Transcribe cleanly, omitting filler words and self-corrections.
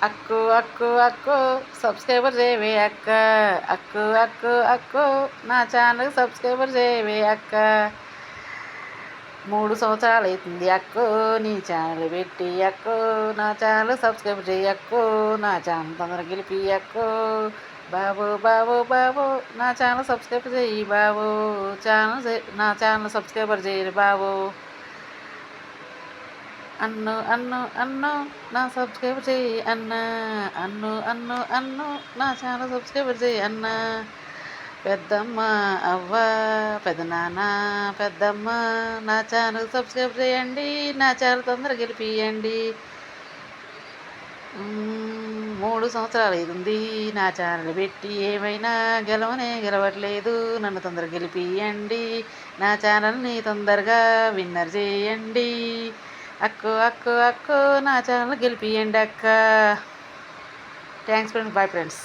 అక్కు అక్కు అక్కు subscriber చేయవే అక్క. అక్కు అక్కు అక్కు నా ఛానల్ సబ్స్క్రైబర్ చేయవే అక్క. 3 సంవత్సరాలు అవుతుంది అక్కు నీ ఛానల్ పెట్టి అక్కు. నా ఛానల్ సబ్స్క్రైబ్ చేయక్కు. నా ఛానల్ తొందరగా గెలిపి అక్కు. బాబు బాబు బాబు నా ఛానల్ సబ్స్క్రైబ్ చేయి బాబు. నా ఛానల్ సబ్స్క్రైబర్ చేయరు బాబు. అన్ను అన్ను అన్ను నా సబ్స్క్రైబర్ చేయి అన్న. అన్ను అన్ను అన్ను నా ఛానల్ సబ్స్క్రైబర్ చేయి అన్న. పెద్దమ్మ అవ్వ పెద్దనాన్న పెద్దమ్మ నా ఛానల్ సబ్స్క్రైబ్ చేయండి. నా ఛానల్ తొందరగా గెలిపియండి. 3 సంవత్సరాలు అవుతుంది నా ఛానల్ పెట్టి ఏమైనా గెలవట్లేదు. నన్ను తొందరగా గెలిపియండి. నా ఛానల్ని తొందరగా విన్నర్ చేయండి. అక్కు అక్కు అక్కు నా ఛానల్ గెలిపియండి అక్క. Thanks friends. Bye friends.